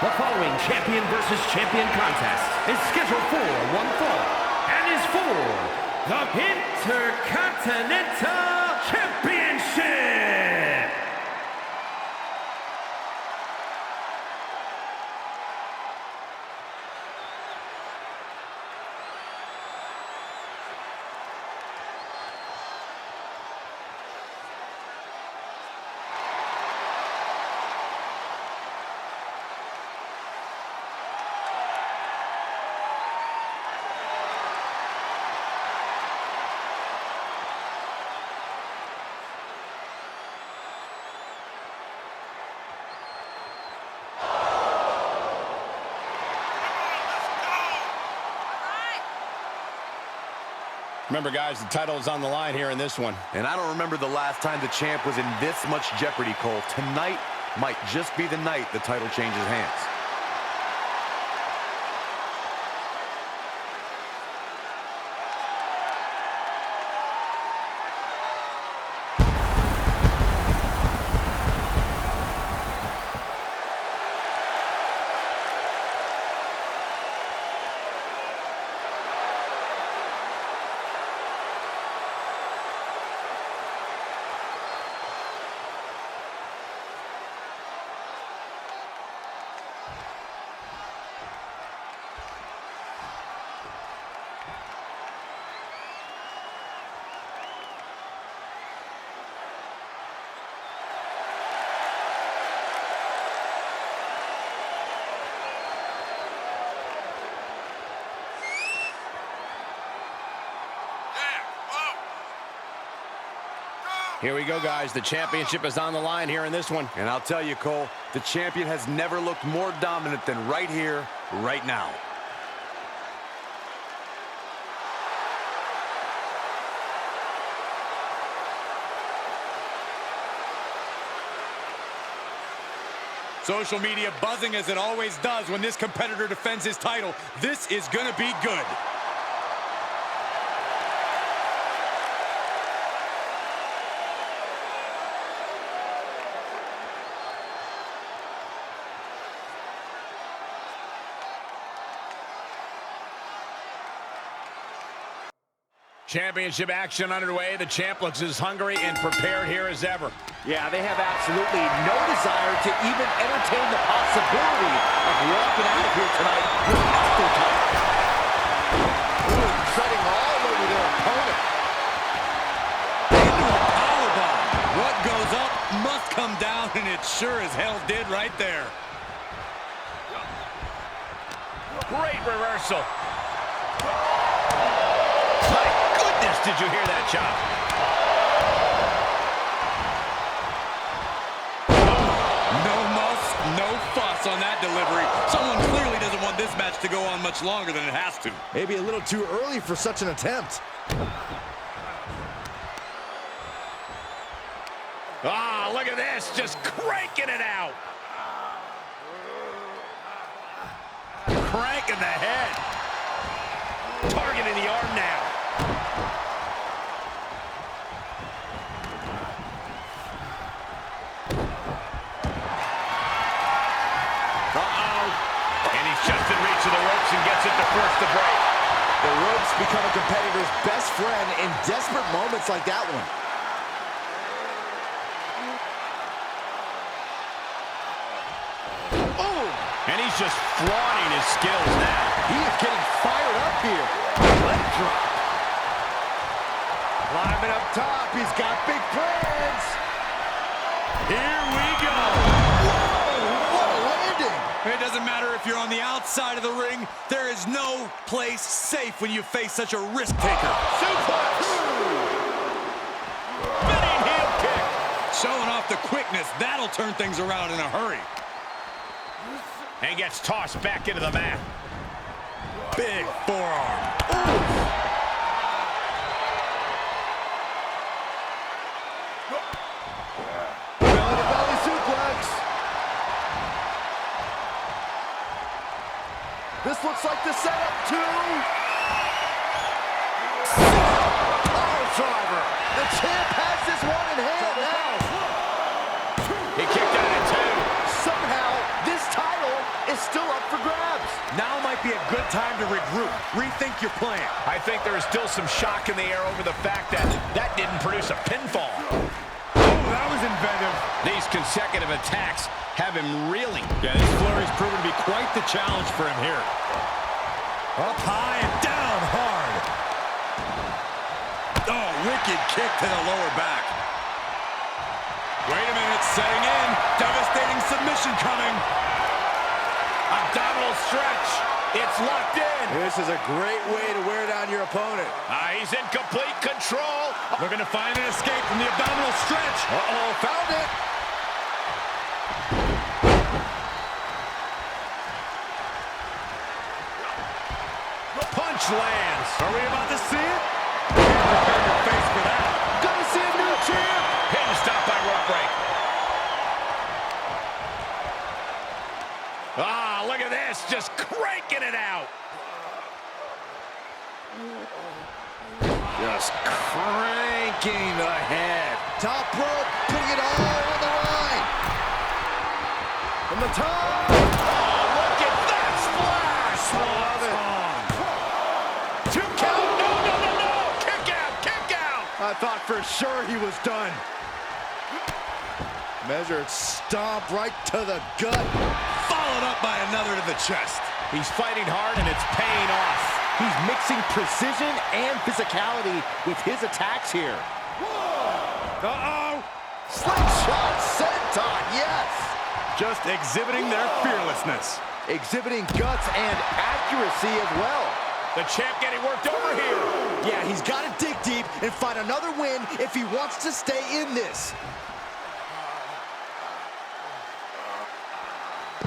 The following champion versus champion contest is scheduled for one fall and is for the Intercontinental Championship. Remember, guys, the title is on the line here in this one. And I don't remember the last time the champ was in this much jeopardy, Cole. Tonight might just be the night the title changes hands. Here we go, guys. The championship is on the line here in this one. And I'll tell you, Cole, the champion has never looked more dominant than right here, right now. Social media buzzing as it always does when this competitor defends his title. This is going to be good. Championship action underway. The champ looks as hungry and prepared here as ever. Yeah, they have absolutely no desire to even entertain the possibility of walking out of here tonight without their title. Ooh, treading all over their opponent. Into a powerbomb. What goes up must come down, and it sure as hell did right there. Great reversal. Did you hear that chop? No muss, no fuss on that delivery. Someone clearly doesn't want this match to go on much longer than it has to. Maybe a little too early for such an attempt. Ah, look at this, just cranking it out. Cranking the head. Targeting the arm now. Force the break. The ropes become a competitor's best friend in desperate moments like that one. Oh! And he's just flaunting his skills now. He is getting fired up here. Leg drop. Climbing up top. He's got big plans. Here we go. Whoa, what a landing. It doesn't matter if you're on the outside of the ring. There is no place safe when you face such a risk taker. Suplex! Spinning heel kick. Showing off the quickness. That'll turn things around in a hurry. And gets tossed back into the mat. Big forearm. Ooh. Belly suplex. This looks like the setup to power driver. The champ has this one in hand now. He kicked out at 2. Somehow, this title is be a good time to regroup. Rethink your plan. I think there is still some shock in the air over the fact that that didn't produce a pinfall. Oh, that was inventive. These consecutive attacks have him reeling. Yeah, this flurry's proven to be quite the challenge for him here. Up high and down hard. Oh, wicked kick to the lower back. Wait a minute, setting in. Devastating submission coming. Abdominal stretch. It's locked in. This is a great way to wear down your opponent. He's in complete control. Looking to find an escape from the abdominal stretch. Uh-oh, found it. Punch lands. Are we about to see it? Prepare your face for that. Gonna see a new champ. Pin stop by rope break. Look at this. Just cranking it out. Just cranking ahead. Top rope, putting it all on the line. From the top. Oh, look at that splash. Love it. 2 count. No. Kick out. I thought for sure he was done. Measured stomp right to the gut. Followed up by another to the chest. He's fighting hard and it's paying off. He's mixing precision and physicality with his attacks here. Uh-oh. Slingshot, senton, yes. Just exhibiting their fearlessness. Exhibiting guts and accuracy as well. The champ getting worked over here. Yeah, he's got to dig deep and find another win if he wants to stay in this.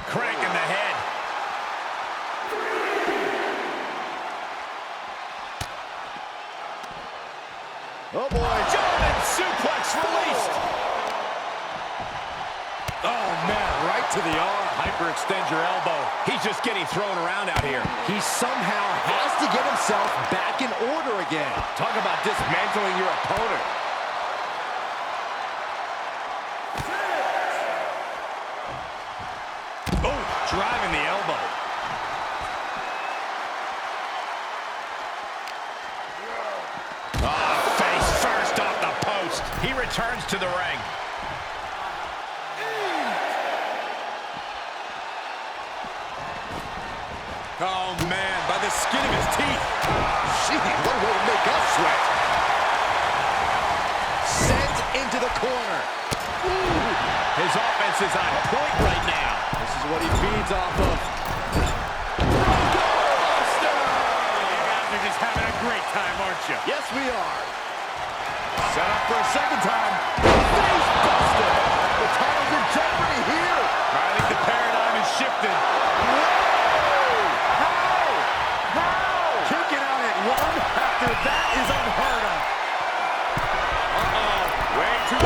Cranking the head. Oh, boy. German suplex released. Oh, man, right to the arm. Hyperextend your elbow. He's just getting thrown around out here. He somehow has to get himself back in order again. Talk about dismantling your opponent. Oh, driving the elbow. Face first off the post. He returns to the ring. Oh, man, by the skin of his teeth. Gee, what a way to make us sweat. Sent into the corner. Ooh, his offense is on point right now. This is what he feeds off of. You guys are just having a great time, aren't you? Yes, we are. Set up for a second time. Face buster. The title's in jeopardy here. I think the paradigm has shifted. Kicking out at one after that is unheard of. Uh-oh. Way too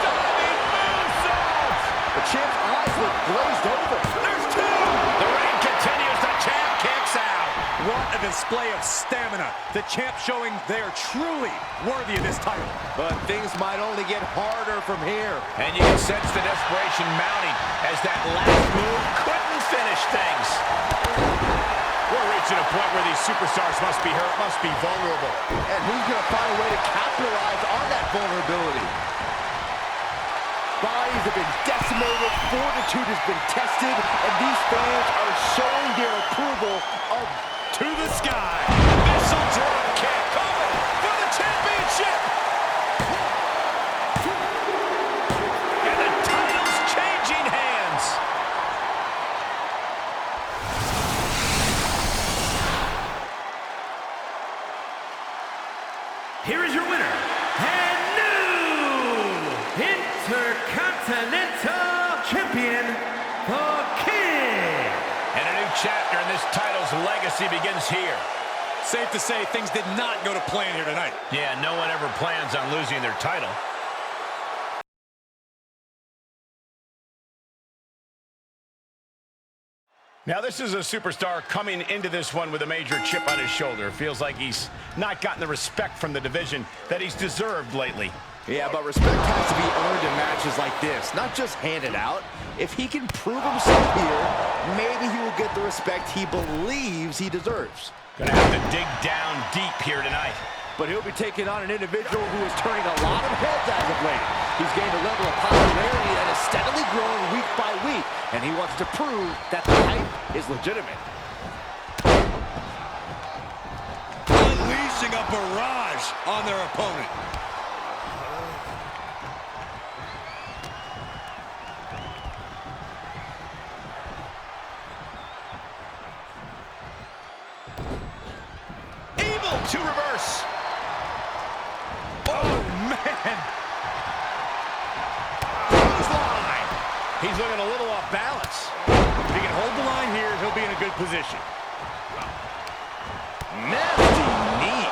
Diving moonsault. The champ's eyes look glazed over. There's 2. The reign continues. The champ kicks out. What a display of stamina. The champ showing they are truly worthy of this title. But things might only get harder from here. And you can sense the desperation mounting as that last move couldn't finish things. We're reaching a point where these superstars must be hurt, must be vulnerable. And who's going to find a way to capitalize on that vulnerability? Bodies have been decimated, fortitude has been tested, and these fans are showing their approval of To the sky. Missile drop kick coming for the championship. And the title's changing hands. Here is your winner, and new Intercontinental Champion, The King. And a new chapter in this title's legacy begins here. Safe to say things did not go to plan here tonight. Yeah, no one ever plans on losing their title. Now, this is a superstar coming into this one with a major chip on his shoulder. Feels like he's not gotten the respect from the division that he's deserved lately. Yeah, but respect has to be earned in matches like this, not just handed out. If he can prove himself here, maybe he will get the respect he believes he deserves. Gonna have to dig down deep here tonight. But he'll be taking on an individual who is turning a lot of heads as of late. He's gained a level of popularity that is steadily growing week by week, and he wants to prove that the hype is legitimate. Unleashing a barrage on their opponent. Able to reverse. Oh, man. Clothesline. He's looking a little off balance. If he can hold the line here, he'll be in a good position. Nasty knee.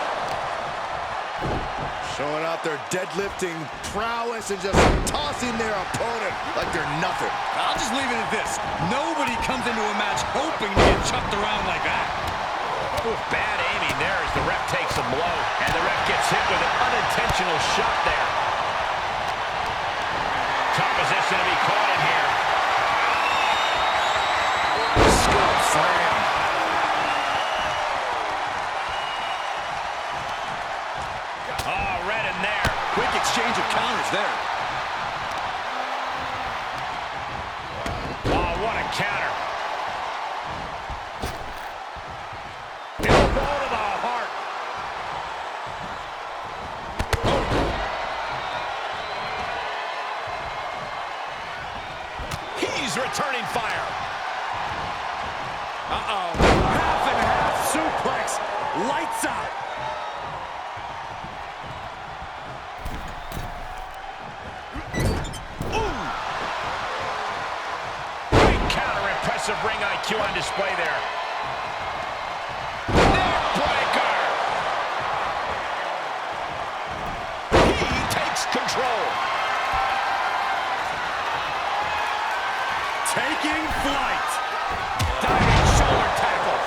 Showing out their deadlifting prowess and just tossing their opponent like they're nothing. I'll just leave it at this. Nobody comes into a match hoping to get chucked around like that. Ooh, bad aiming there as the ref takes a blow. And the ref gets hit with an unintentional shot there. Tough position to be caught in here. Scoop slam. Oh, red in there. Quick exchange of counters there. Oh, what a counter. Elbow to the heart. Oh. He's returning fire. Uh-oh. Half and half suplex. Lights out. Impressive ring IQ on display there. Neckbreaker! He takes control. Taking flight. Diving shoulder tackle.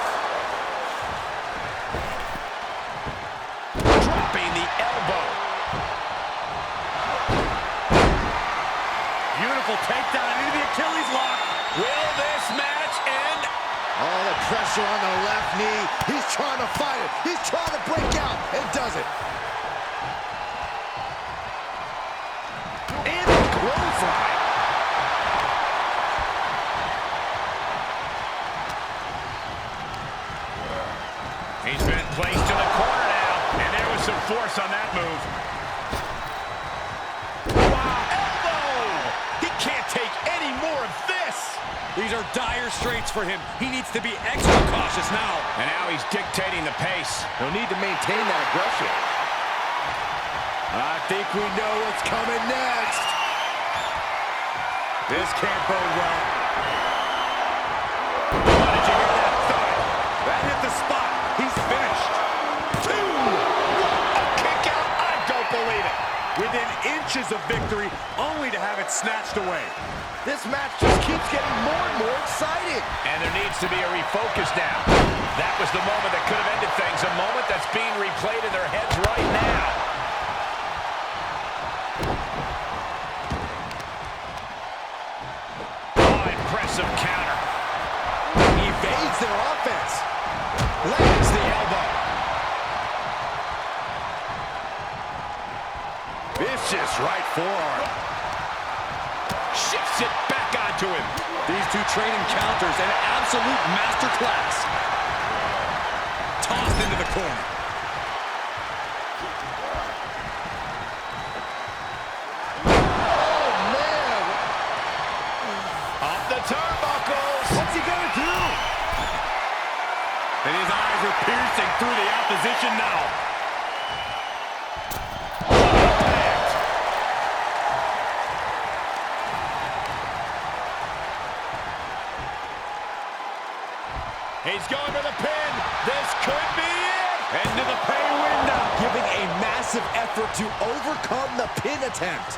Dropping the elbow. Beautiful takedown into the Achilles lock. Will this match end? All the pressure on the left knee. He's trying to fight it. He's trying to break out and does it. And the clothesline. He's been placed in the corner now, and there was some force on that move. Wow, elbow! He can't take any more of this. These are dire straits for him. He needs to be extra cautious now. And now he's dictating the pace. He'll need to maintain that aggression. I think we know what's coming next. This can't bode well. Oh, did you hear that thud? That hit the spot. He's finished. 2! A kick out? I don't believe it. Within inches of victory, only to have it snatched away. This match just keeps getting more and more exciting. And there needs to be a refocus now. That was the moment that could have ended things, a moment that's being replayed in their heads right now. Oh, impressive counter. Evades their offense. Lands the elbow. Vicious right forearm. Shifts it back onto him. These two train encounters, an absolute masterclass. Tossed into the corner. Oh, man. Up the turnbuckles. What's he going to do? And his eyes are piercing through the opposition now. He's going for the pin. This could be it. Into the pay window. Giving a massive effort to overcome the pin attempt.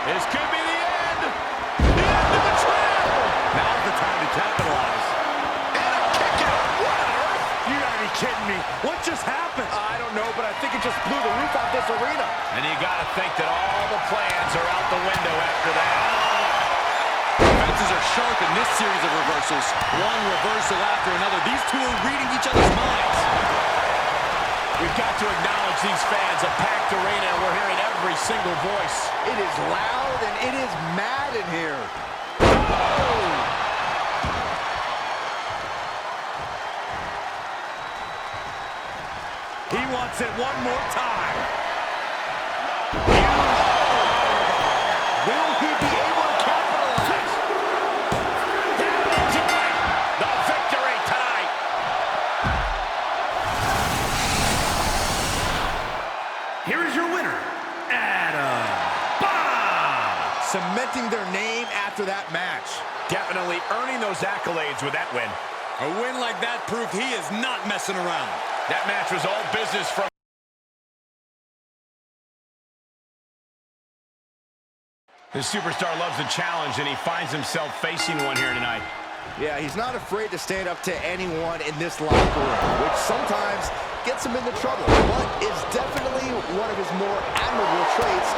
This could be the end. The end of the trail. Now's the time to capitalize. And a kick out. What on earth? You gotta be kidding me? What just happened? I don't know, but I think it just blew the roof off this arena. And you got to think that all the plans are out the window after that. Defenses are sharp in this series of reversals. One reversal after another. These two are reading each other's minds. We've got to acknowledge these fans. A packed arena, and we're hearing every single voice. It is loud and it is mad in here. Oh! He wants it one more time. Will he be able to capitalize? Down into it. The victory tonight. Here is your winner, Adam Bomb. Cementing their name after that match. Definitely earning those accolades with that win. A win like that proved he is not messing around. That match was all business from... The superstar loves a challenge, and he finds himself facing one here tonight. Yeah, he's not afraid to stand up to anyone in this locker room, which sometimes gets him into trouble, but is definitely one of his more admirable traits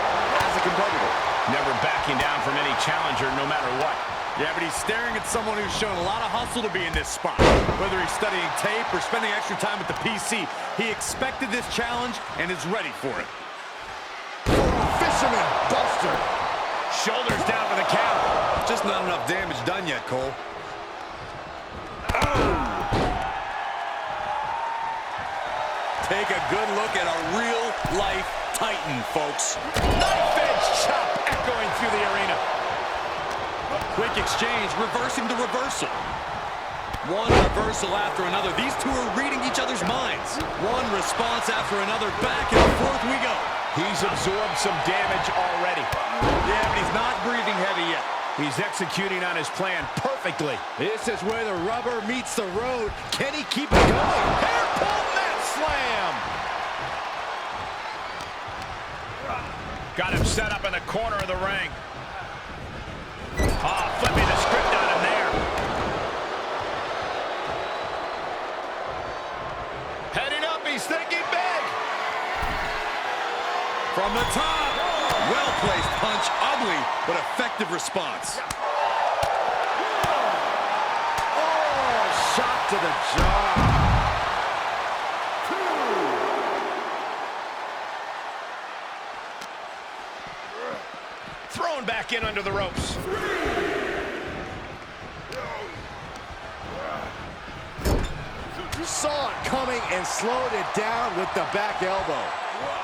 as a competitor. Never backing down from any challenger, no matter what. Yeah, but he's staring at someone who's shown a lot of hustle to be in this spot. Whether he's studying tape or spending extra time at the PC, he expected this challenge and is ready for it. Fisherman Buster. Shoulders down for the count. Just not enough damage done yet, Cole. Take a good look at a real-life Titan, folks. Knife-edge chop echoing through the arena. Quick exchange, reversing the reversal. One reversal after another. These two are reading each other's minds. One response after another. Back and forth we go. He's absorbed some damage already. Yeah, but he's not breathing heavy yet. He's executing on his plan perfectly. This is where the rubber meets the road. Can he keep it going? Hairpin mat slam. Got him set up in the corner of the ring. Flipping the script on him there. Heading up, he's thinking big. From the top. Well-placed punch. Ugly, but effective response. Oh, shot to the jaw. Thrown back in under the ropes. Saw it coming and slowed it down with the back elbow.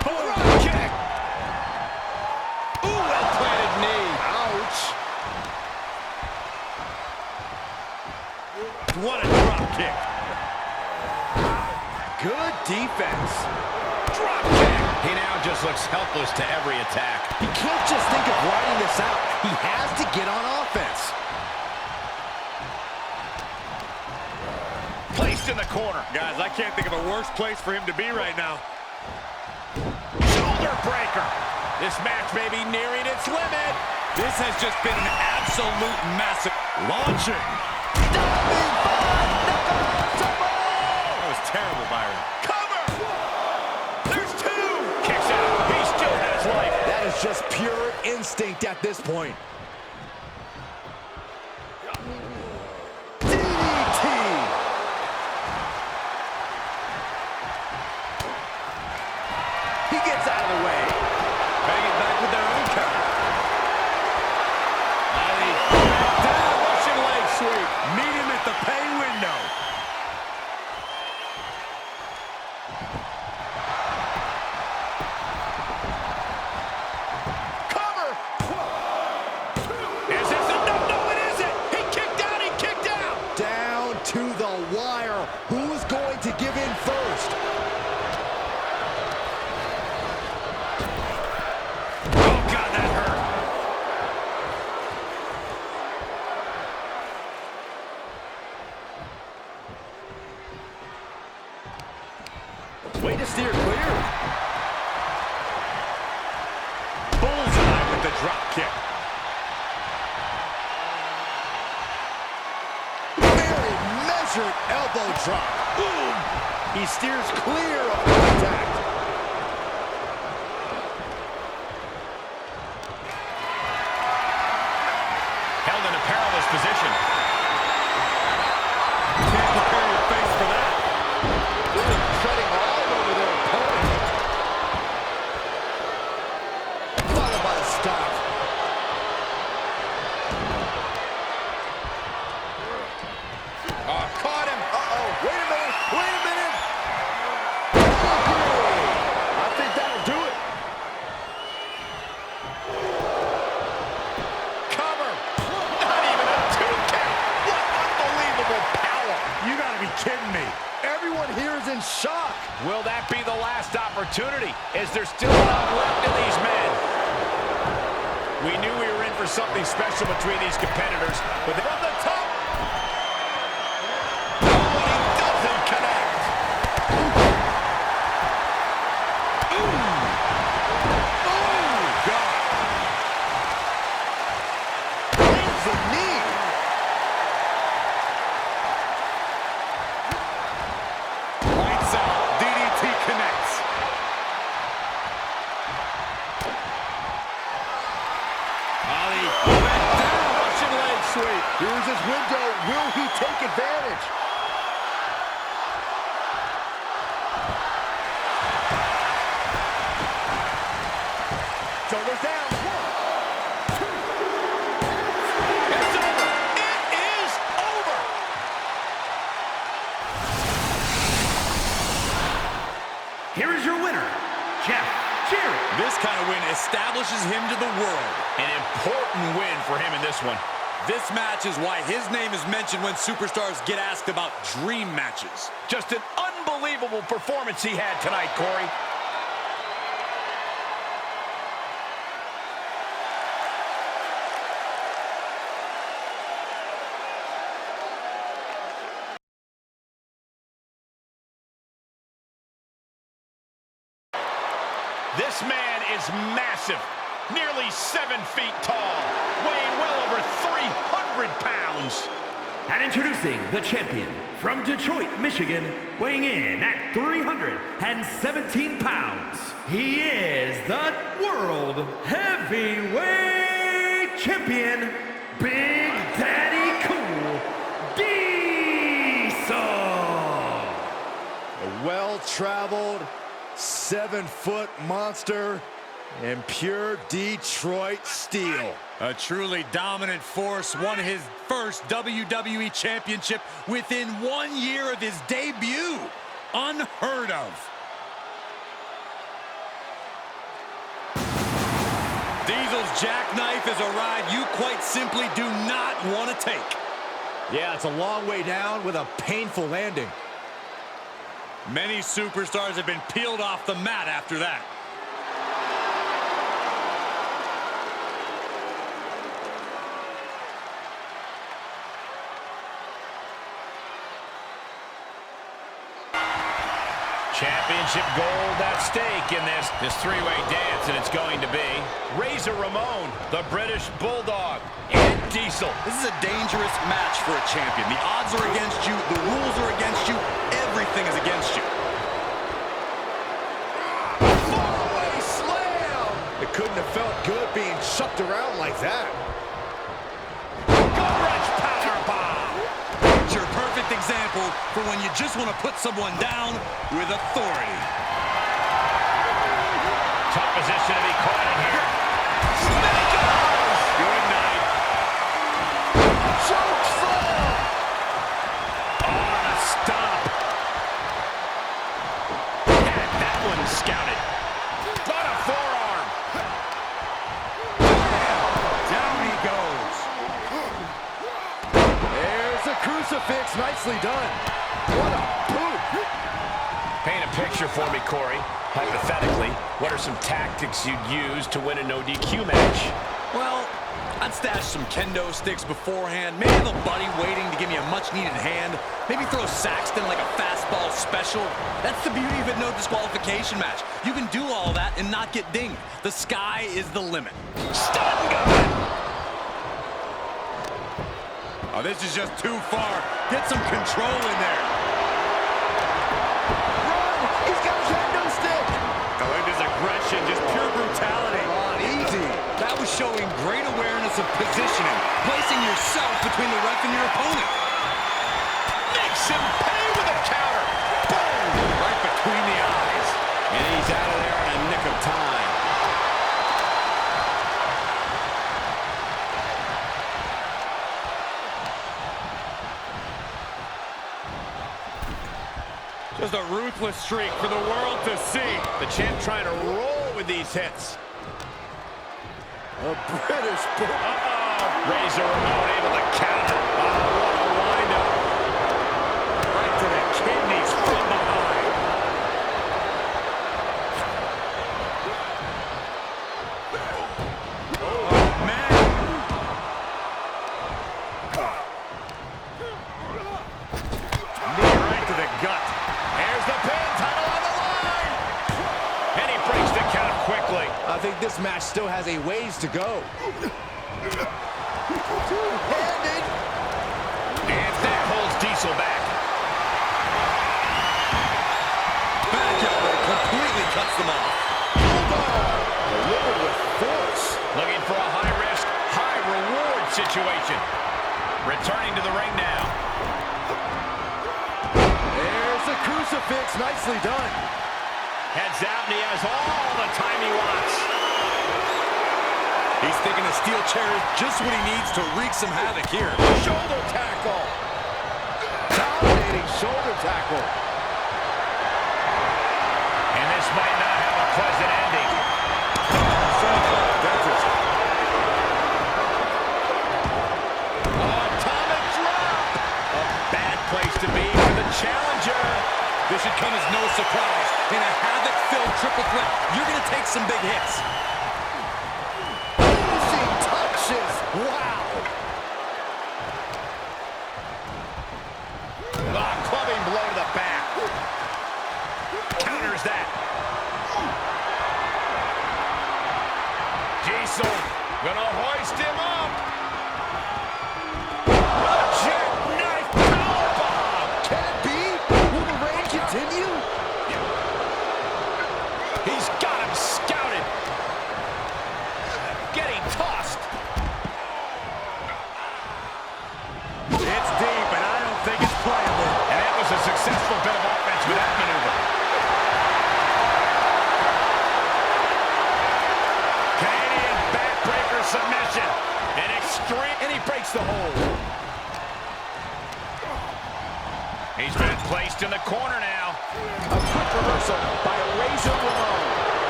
Drop kick. Ooh, well-planted knee. Ouch. What a drop kick. Good defense. Drop kick. He now just looks helpless to every attack. He can't just think of riding this out. He has to get on offense. Placed in the corner. Guys, I can't think of a worse place for him to be right now. Shoulder breaker. This match may be nearing its limit. This has just been an absolute massive. Launching. That was terrible, Byron. Cover. There's two. Kicks out. He still has life. That is just pure instinct at this point. DDT. He gets out of the way. Bang it back with their own counter. Down, Russian leg sweep. Meet him at the pay window. Cover. Is this enough? No, it isn't. He kicked out. He kicked out. Down to the wire. Who's going to give in first? Oh, God, that hurt. Way to steer clear. Bullseye with the drop kick. Very measured elbow drop. Ooh. He steers clear of contact. Held in a perilous position. Can't prepare your face for that. Really treading all over their opponent. Followed by a stop. Oh, caught him. Uh-oh, wait a minute, wait a minute. I think that'll do it. Cover. Not even a 2 count. What unbelievable power. You gotta be kidding me. Everyone here is in shock. Will that be the last opportunity? Is there still enough left in these men? We knew we were in for something special between these competitors, but from the top. Oh, and he doesn't connect. Ooh. Oh, God. Lands the knee. Lights out. DDT connects. Ali. Russian leg sweep. Here's his window. Will he take advantage? Shoulders down. 1, 2. It's over. It is over. Here is your winner, Jeff Jarrett. This kind of win establishes him to the world. An important win for him in this one. This match is why his name is mentioned when superstars get asked about dream matches. Just an unbelievable performance he had tonight, Corey. This man is massive, nearly 7 feet tall, weighing well over 300 pounds. And introducing the champion from Detroit, Michigan, weighing in at 317 pounds. He is the World Heavyweight Champion, Big Daddy Cool Diesel. A well-traveled 7-foot monster and pure Detroit steel. A truly dominant force won his first WWE Championship within 1 year of his debut. Unheard of. Diesel's jackknife is a ride you quite simply do not want to take. Yeah, it's a long way down with a painful landing. Many superstars have been peeled off the mat after that. Championship gold at stake in this three-way dance, and it's going to be Razor Ramon, the British Bulldog, and Diesel. This is a dangerous match for a champion. The odds are against you, the rules are against you, everything is against you. Faraway slam! It couldn't have felt good being chucked around like that. Gut-wrench powerbomb. Your perfect example for when you just want to put someone down with authority. Tough position to be caught in here. Smackers! Good night. Choke slam! On a stop. Had that one scouted. On a forearm. Down he goes. There's a crucifix. Nicely done. What a boot. Paint a picture for me, Corey. Hypothetically, what are some tactics you'd use to win a no DQ match? Well, I'd stash some kendo sticks beforehand. Maybe have a buddy waiting to give me a much-needed hand. Maybe throw Saxton like a fastball special. That's the beauty of a no disqualification match. You can do all that and not get dinged. The sky is the limit. Stun gun! Oh, this is just too far. Get some control in there. aggressive positioning, placing yourself between the ref and your opponent. Makes him pay with a counter. Boom! Right between the eyes. And he's out of there in a nick of time. Just a ruthless streak for the world to see. The champ trying to roll with these hits. A British boot. Uh-oh. Razor Ramon able to counter. Oh, what a windup. Right to the kidneys from behind. Oh, man. Knee right to the gut. There's the pin, title on the line. And he breaks the count quickly. I think this match still has a ways to go. Two-handed. And that holds Diesel back. Back elbow completely cuts them off. Delivered with force. Looking for a high-risk, high-reward situation. Returning to the ring now. There's the crucifix. Nicely done. Heads out, and he has all the time he wants. He's thinking a steel chair is just what he needs to wreak some havoc here. Shoulder tackle. Dominating shoulder tackle. And this might not have a pleasant ending. Atomic drop. A bad place to be for the challenger. This should come as no surprise. In a havoc-filled triple threat, you're going to take some big hits. Finishing touches. Wow. Clubbing blow to the back. Counters that. Diesel gonna hoist him up. Jackknife powerbomb. Can it be? Will the reign continue? He's got him scouted. Getting tossed. It's deep, and I don't think it's playable. And that was a successful bit of offense with that maneuver. Canadian backbreaker submission. An extreme, and he breaks the hold. He's been placed in the corner now. A quick reversal by Razor Ramon.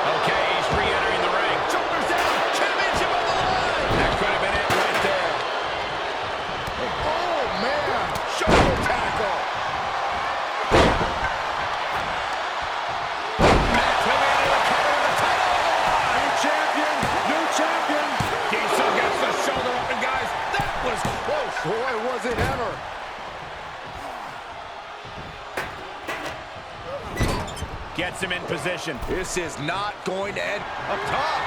Okay, he's re-entering the ring. Shoulders down. Championship on the line. That could have been it right there. Oh, man. Shoulder tackle. Matt coming into the cover of the title. New champion. New champion. Diesel gets the shoulder up, and guys, that was close. Boy, was it ever. Gets him in position. This is not going to end up top.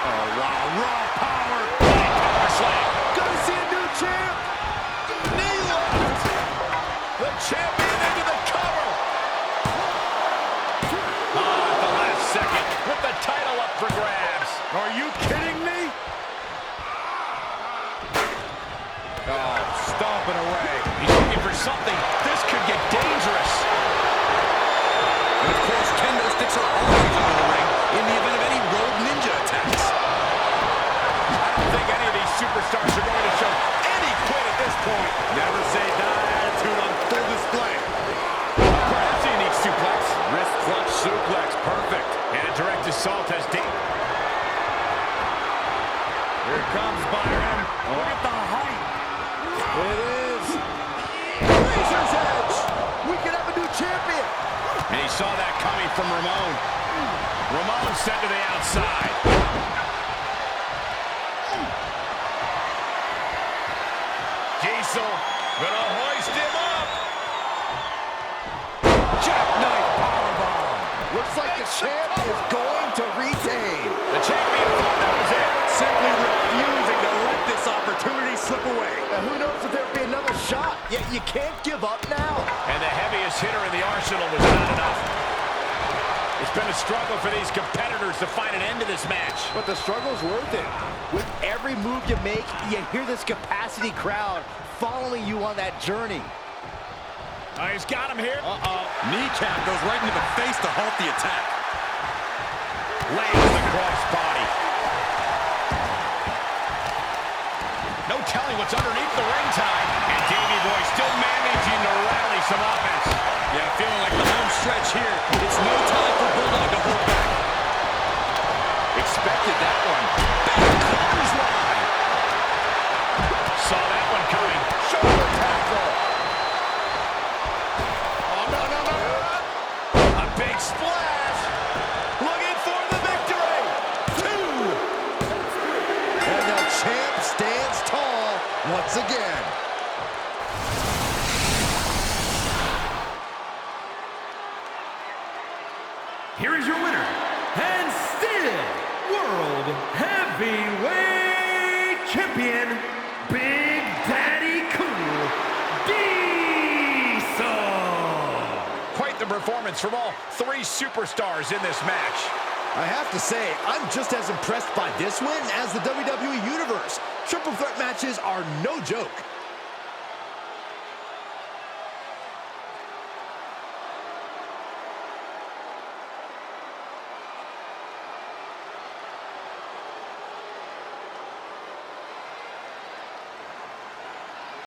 Oh, wow. Raw power. Power slam. Gonna see a new champ. Knee lift. The champion into the cover. At the last second, with the title up for grabs. Are you kidding me? Oh, stomping away. He's looking for something. This could get dangerous. And of course, kendo sticks are always under the ring in the event of any rogue ninja attacks. I don't think any of these superstars are going to show any quit at this point. Never say die attitude on full display. Perhaps a unique suplex. Wrist clutch suplex, perfect. And a direct assault has deep. Here comes Byron. Look at the height. It is. Razor's edge. We could have a new champion. And he saw that coming from Ramon. Ramon sent to the outside. Diesel gonna hoist him up. Jackknife powerbomb. Looks like the champ is going to retain. The champion thought that was it. Simply refusing to let this opportunity slip away. And who knows if there'll be another shot. Yet you can't give up now. And the heaviest hitter in the arsenal was not enough. It's been a struggle for these competitors to find an end to this match. But the struggle's worth it. With every move you make, you hear this capacity crowd following you on that journey. He's got him here. Kneecap goes right into the face to halt the attack. Lands the crossbody. No telling what's underneath the ring tide. And Davey Boy still managing to rally some offense. Yeah, feeling like the home stretch here. It's no time for Bulldog to hold back. Expected that one. Back clothesline. Saw that one coming. Shoulder tackle. Oh, no. A big splash. Looking for the victory. 2. And the champ stands tall once again. Here is your winner, and still World Heavyweight Champion, Big Daddy Cool, Diesel. Quite the performance from all 3 superstars in this match. I have to say, I'm just as impressed by this win as the WWE Universe. Triple threat matches are no joke.